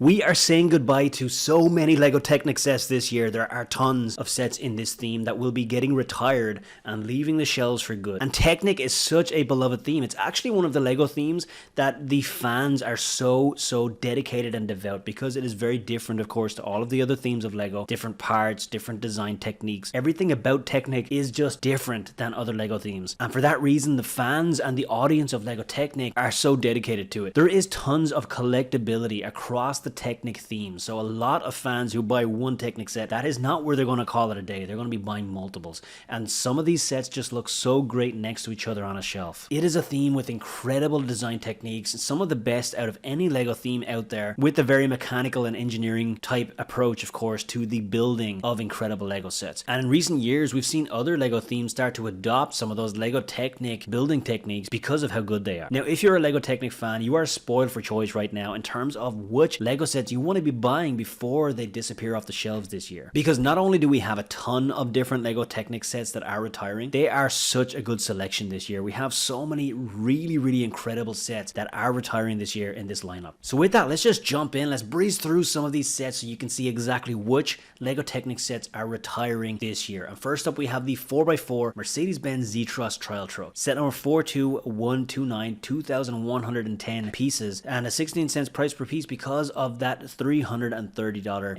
We are saying goodbye to so many LEGO Technic sets this year. There are tons of sets in this theme that will be getting retired and leaving the shelves for good. And Technic is such a beloved theme. It's actually one of the LEGO themes that the fans are so dedicated and devout, because it is very different, of course, to all of the other themes of LEGO. Different parts, different design techniques. Everything about Technic is just different than other LEGO themes. And for that reason, the fans and the audience of LEGO Technic are so dedicated to it. There is tons of collectability across the Technic theme, so a lot of fans who buy one Technic set, that is not where they're going to call it a day. They're going to be buying multiples, and some of these sets just look so great next to each other on a shelf. It is a theme with incredible design techniques, some of the best out of any LEGO theme out there, with a very mechanical and engineering type approach, of course, to the building of incredible LEGO sets. And in recent years, we've seen other LEGO themes start to adopt some of those LEGO Technic building techniques because of how good they are. Now, if you're a LEGO Technic fan, you are spoiled for choice right now in terms of which LEGO sets you want to be buying before they disappear off the shelves this year. Because not only do we have a ton of different LEGO Technic sets that are retiring, they are such a good selection this year. We have so many really incredible sets that are retiring this year in this lineup. So with that, let's just jump in. Let's breeze through some of these sets so you can see exactly which LEGO Technic sets are retiring this year. And first up, we have the 4x4 Mercedes-Benz Ztros Trial Truck. Set number 42129, 2,110 pieces, and a 16 cents price per piece because of that $330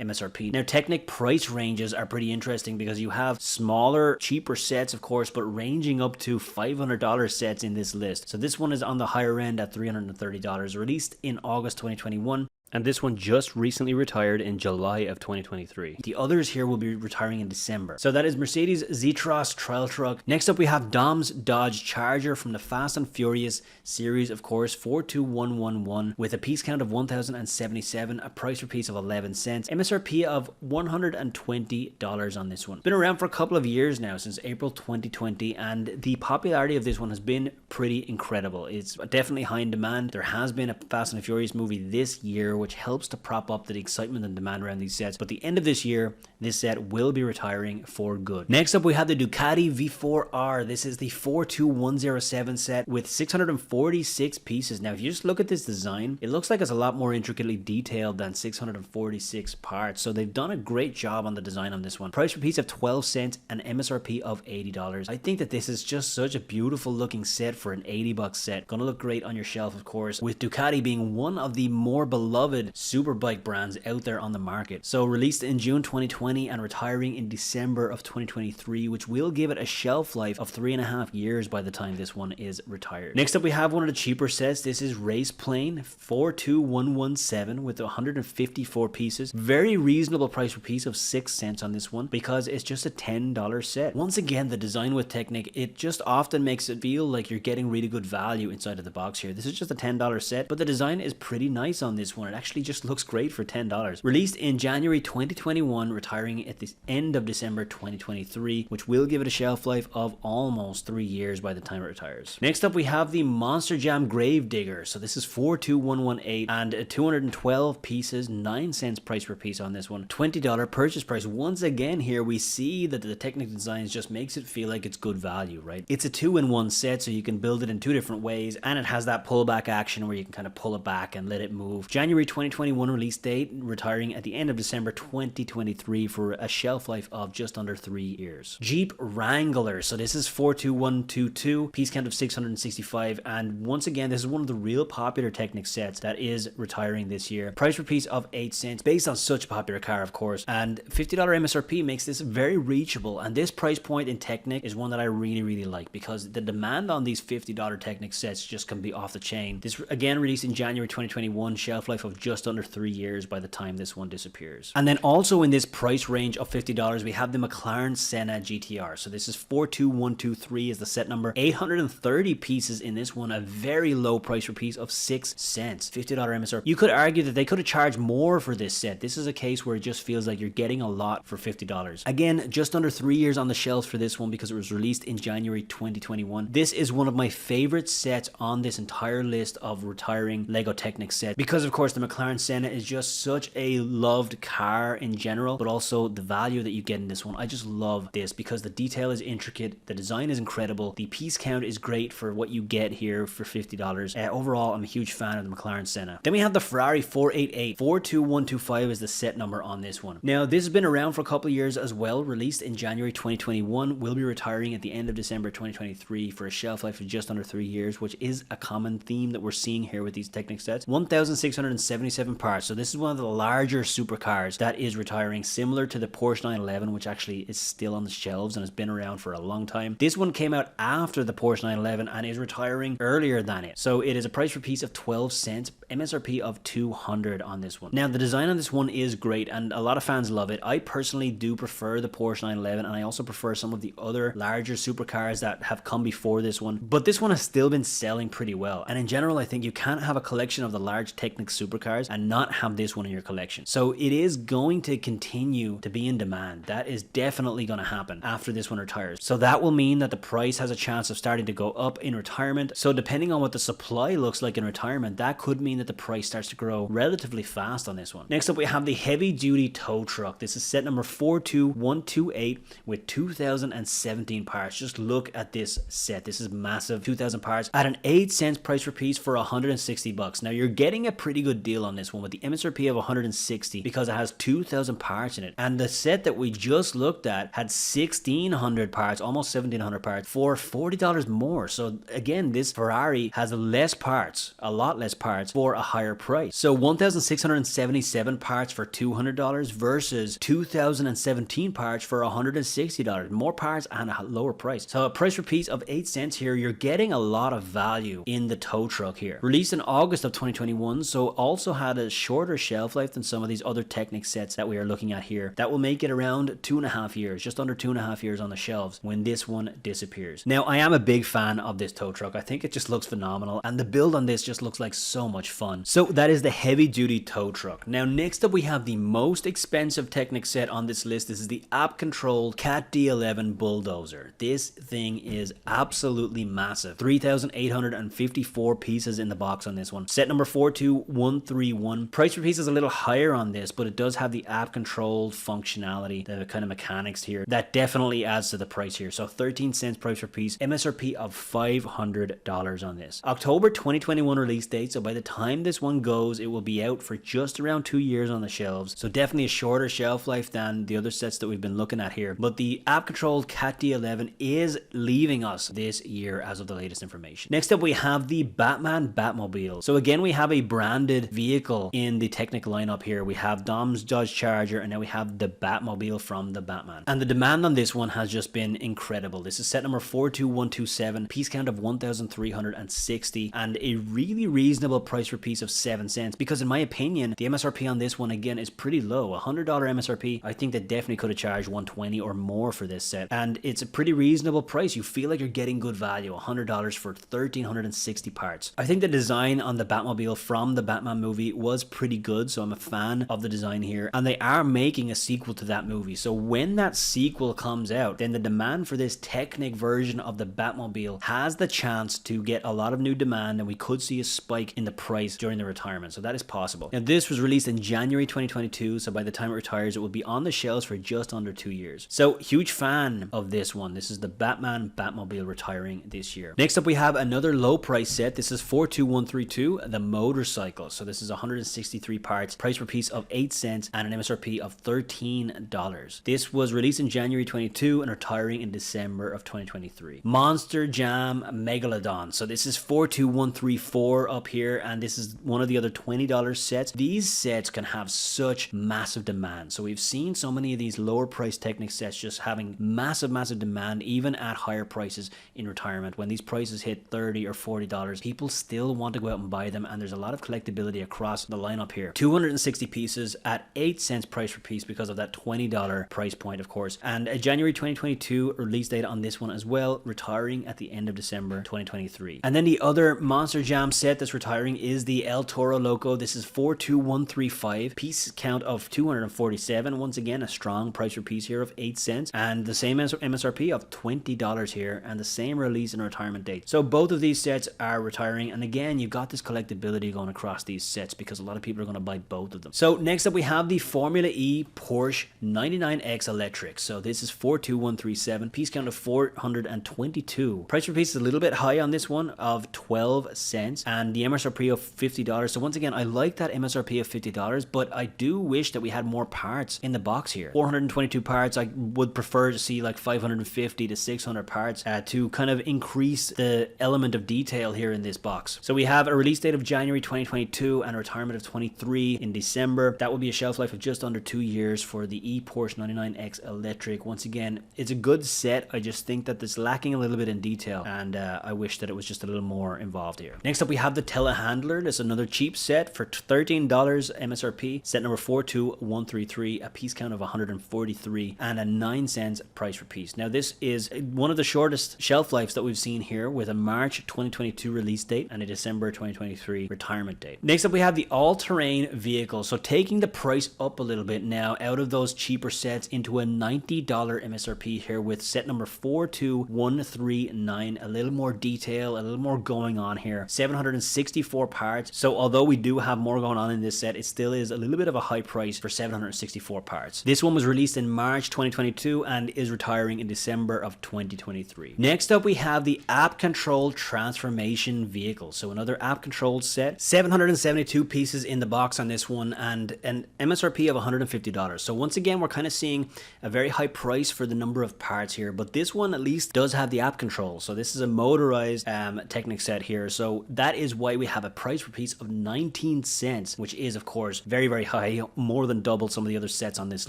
MSRP. Now, Technic price ranges are pretty interesting because you have smaller, cheaper sets, of course, but ranging up to $500 sets in this list. So this one is on the higher end at $330, released in August 2021. And this one just recently retired in July of 2023. The others here will be retiring in December. So that is Mercedes Ztros Trial Truck. Next up, we have Dom's Dodge Charger from the Fast and Furious series, of course, 42111, with a piece count of 1,077, a price per piece of 11 cents, MSRP of $120 on this one. Been around for a couple of years now, since April 2020, and the popularity of this one has been pretty incredible. It's definitely high in demand. There has been a Fast and Furious movie this year, which helps to prop up the excitement and demand around these sets. But the end of this year, this set will be retiring for good. Next up, we have the Ducati V4R. This is the 42107 set with 646 pieces. Now, if you just look at this design, it looks like it's a lot more intricately detailed than 646 parts. So they've done a great job on the design on this one. Price per piece of 12 cents and MSRP of $80. I think that this is just such a beautiful looking set for an $80 set. Gonna look great on your shelf, of course, with Ducati being one of the more beloved superbike brands out there on the market. So released in June 2020 and retiring in December of 2023, which will give it a shelf life of 3.5 years by the time this one is retired. Next up, we have one of the cheaper sets. This is Race Plane 42117 with 154 pieces. Very reasonable price per piece of 6 cents on this one because it's just a $10 set. Once again, the design with Technic, it just often makes it feel like you're getting really good value inside of the box here. This is just a $10 set, but the design is pretty nice on this one. It actually just looks great for $10. Released in January 2021, retiring at the end of December 2023, which will give it a shelf life of almost 3 years by the time it retires. Next up, we have the Monster Jam Grave Digger. So this is 42118 and 212 pieces, 9 cents price per piece on this one. $20 purchase price. Once again, here we see that the Technic designs just makes it feel like it's good value, right? It's a 2-in-1 set, so you can build it in 2 different ways, and it has that pullback action where you can kind of pull it back and let it move. January 2021 release date, retiring at the end of December 2023 for a shelf life of just under 3 years. Jeep Wrangler. So this is 42122, piece count of 665, and once again, this is one of the real popular Technic sets that is retiring this year. Price per piece of 8 cents, based on such a popular car, of course, and $50 MSRP makes this very reachable, and this price point in Technic is one that I really like because the demand on these $50 Technic sets just can be off the chain. This again released in January 2021, shelf life of just under 3 years by the time this one disappears. And then also in this price range of $50, we have the McLaren Senna GTR. So this is 42123 is the set number. 830 pieces in this one, a very low price per piece of 6 cents. $50 MSRP. You could argue that they could have charged more for this set. This is a case where it just feels like you're getting a lot for $50. Again, just under 3 years on the shelves for this one because it was released in January 2021. This is one of my favorite sets on this entire list of retiring LEGO Technic sets because, of course, the the McLaren Senna is just such a loved car in general, but also the value that you get in this one. I just love this because the detail is intricate, the design is incredible, the piece count is great for what you get here for $50. Overall, I'm a huge fan of the McLaren Senna. Then we have the Ferrari 488. 42125 is the set number on this one. Now, this has been around for a couple of years as well, released in January 2021, will be retiring at the end of December 2023 for a shelf life of just under 3 years, which is a common theme that we're seeing here with these Technic sets. 1,677 parts, so this is one of the larger supercars that is retiring, similar to the Porsche 911, which actually is still on the shelves and has been around for a long time. This one came out after the Porsche 911 and is retiring earlier than it. So it is a price per piece of 12 cents, MSRP of 200 on this one. Now, the design on this one is great and a lot of fans love it. I personally do prefer the Porsche 911, and I also prefer some of the other larger supercars that have come before this one, but this one has still been selling pretty well. And in general, I think you can't have a collection of the large Technic supercars and not have this one in your collection. So it is going to continue to be in demand. That is definitely going to happen after this one retires. So that will mean that the price has a chance of starting to go up in retirement. So depending on what the supply looks like in retirement, that could mean that the price starts to grow relatively fast on this one. Next up, we have the heavy duty tow truck. This is set number 42128 with 2017 parts. Just look at this set. This is massive. 2000 parts at an 8 cents price per piece for $160. Now, you're getting a pretty good deal on this one with the MSRP of 160 because it has 2000 parts in it. And the set that we just looked at had 1600 parts, almost 1700 parts for $40 more. So again, this Ferrari has less parts, a lot less parts for a higher price. So 1,677 parts for $200 versus 2017 parts for $160. More parts and a lower price. So a price per piece of 8 cents here, you're getting a lot of value in the tow truck here. Released in August of 2021, so also had a shorter shelf life than some of these other Technic sets that we are looking at here. That will make it around 2.5 years, just under 2.5 years on the shelves when this one disappears. Now, I am a big fan of this tow truck. I think it just looks phenomenal, and the build on this just looks like so much fun. So that is the heavy duty tow truck. Now, next up, we have the most expensive Technic set on this list. This is the Controlled Cat D11 bulldozer. This thing is absolutely massive. 3,854 pieces in the box on this one. Set number 42131. Price per piece is a little higher on this, but it does have the app controlled functionality, the kind of mechanics here. That definitely adds to the price here. So 13 cents price per piece, MSRP of $500 on this. October 2021 release date, so by the time this one goes, it will be out for just around 2 years on the shelves. So definitely a shorter shelf life than the other sets that we've been looking at here. But the app controlled Cat D11 is leaving us this year as of the latest information. Next up, we have the Batmobile. So again, we have a branded vehicle in the Technic lineup here. We have Dom's Dodge Charger, and now we have the Batmobile from the Batman. And the demand on this one has just been incredible. This is set number 42127, piece count of 1,360, and a really reasonable price per piece of 7 cents, because in my opinion, the MSRP on this one again is pretty low. $100 MSRP. I think they definitely could have charged $120 or more for this set, and it's a pretty reasonable price. You feel like you're getting good value. $100 for 1,360 parts. I think the design on the Batmobile from the Batman movie was pretty good, so I'm a fan of the design here, and they are making a sequel to that movie. So when that sequel comes out, then the demand for this Technic version of the Batmobile has the chance to get a lot of new demand, and we could see a spike in the price during the retirement. So that is possible. Now, this was released in January 2022, so by the time it retires, it will be on the shelves for just under 2 years. So huge fan of this one. This is the Batmobile retiring this year. Next up, we have another low price set. This is 42132, the motorcycle. So this is 163 parts, price per piece of 8 cents, and an MSRP of $13. This was released in January 22 and retiring in December of 2023. Monster Jam Megalodon. So this is 42134 up here, and this is one of the other $20 sets. These sets can have such massive demand. So we've seen so many of these lower price Technic sets just having massive demand, even at higher prices in retirement. When these prices hit $30 or $40, people still want to go out and buy them, and there's a lot of collectability across the lineup here. 260 pieces at 8 cents price per piece because of that $20 price point, of course. And a January 2022 release date on this one as well, retiring at the end of December 2023. And then the other Monster Jam set that's retiring is is the El Toro Loco. This is 42135, piece count of 247. Once again, a strong price per piece here of 8 cents, and the same MSRP of $20 here, and the same release and retirement date. So both of these sets are retiring, and again, you've got this collectability going across these sets because a lot of people are going to buy both of them. So next up we have the Formula E Porsche 99X Electric. So this is 42137, piece count of 422. Price per piece is a little bit high on this one of 12 cents, and the MSRP of $50. So once again, I like that MSRP of $50, but I do wish that we had more parts in the box here. 422 parts. I would prefer to see like 550 to 600 parts to kind of increase the element of detail here in this box. So we have a release date of January 2022 and a retirement of 23 in December. That will be a shelf life of just under 2 years for the E Porsche 99X Electric. Once again, it's a good set. I just think that it's lacking a little bit in detail, and I wish that it was just a little more involved here. Next up we have the Telehandler. This is another cheap set for $13 MSRP, set number 42133, a piece count of 143 and a 9 cents price per piece. Now this is one of the shortest shelf lives that we've seen here, with a March 2022 release date and a December 2023 retirement date. Next up we have the all-terrain vehicle. So taking the price up a little bit now out of those cheaper sets into a $90 MSRP here with set number 42139. A little more detail, a little more going on here. 764 parts. So although we do have more going on in this set, it still is a little bit of a high price for 764 parts. This one was released in March 2022 and is retiring in December of 2023. Next up we have the app controlled transformation vehicle. So another app controlled set. 772 pieces in the box on this one and an MSRP of $150. So once again, we're kind of seeing a very high price for the number of parts here, but this one at least does have the app control. So this is a motorized Technic set here. So that is why we have a price per piece of 19 cents, which is of course very, very high, more than double some of the other sets on this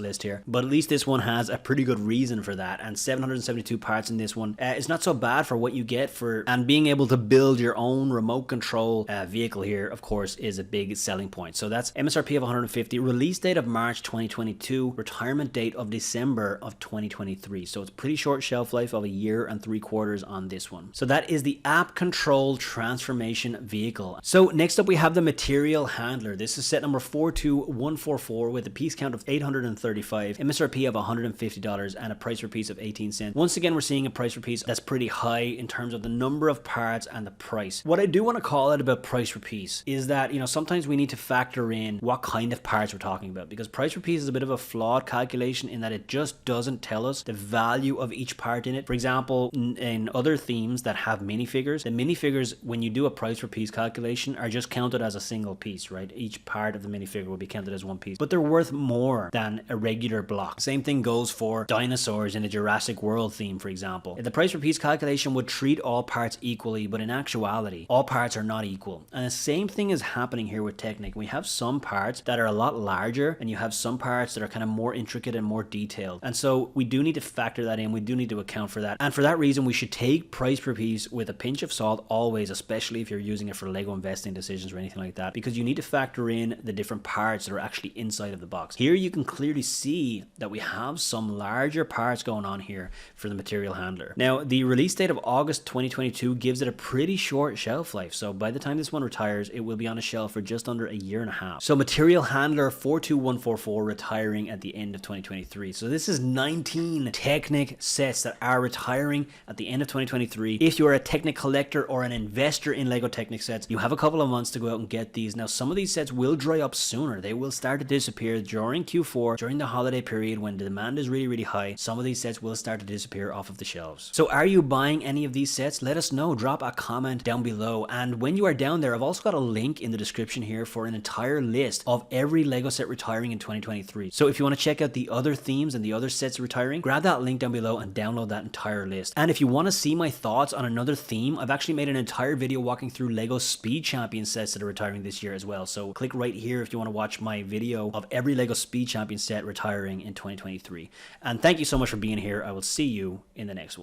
list here. But at least this one has a pretty good reason for that, and 772 parts in this one is not so bad for what you get for, and being able to build your own remote control vehicle here of course is a big selling point. So that's MSRP of 150, release date of March 2022, retirement date of December of 2023. So it's pretty short shelf life of 1 year and 3/4 on this one. So that is the app control transformation vehicle. So next up we have the material handler. This is set number 42144 with a piece count of 835, MSRP of $150 and a price per piece of 18 cents. Once again, we're seeing a price per piece that's pretty high in terms of the number of parts and the price. What I do want to call out about price per piece is that, you know, sometimes we need to factor in what kind of parts we're talking about, because price per piece is a bit of a flawed calculation in that it just doesn't tell us the value of each part in it. For example, in other themes that have minifigures, the minifigures, when you do a price per piece calculation, are just counted as a single piece, right? Each part of the minifigure will be counted as one piece, but they're worth more than a regular block. Same thing goes for dinosaurs in a Jurassic World theme, for example. The price per piece calculation would treat all parts equally, but in actuality, all parts are not equal. And the same thing is happening here with Technic. We have some parts that are a lot larger, and you have some parts that are kind of more intricate and more detailed. And so we do need to factor that in. We do need to account for that. And for that reason, we should take price per piece with a pinch of salt always, especially if you're using it for Lego investing decisions or anything like that, because you need to factor in the different parts that are actually inside of the box. Here you can clearly see that we have some larger parts going on here for the material handler. Now, the release date of August 2022 gives it a pretty short shelf life. So by the time this one retires, it will be on a shelf for just under 1.5 years. So material handler 42144 retiring at the end of 2023. So this is 19 Technic sets that are retiring at the end of 2023. If you're a Technic collector or an investor in Lego Technic sets, you have a couple of months to go out and get these. Now, some of these sets will dry up sooner. They will start to disappear during Q4, during the holiday period when the demand is really, really high. Some of these sets will start to disappear off of the shelves. So are you buying any of these sets? Let us know. Drop a comment down below. And when you are down there, I've also got a link in the description here for an entire list of every Lego set retiring in 2023. So if you want to check out the other themes and the other sets retiring, grab that link down below and download that entire list. And if you want to see my thoughts on another theme, I've actually made an entire video walking through Lego Speed Champion sets that are retiring this year as well. So click right here if you want to watch my video of every Lego Speed Champion set retiring in 2023. And thank you so much for being here. I will see you in the next one.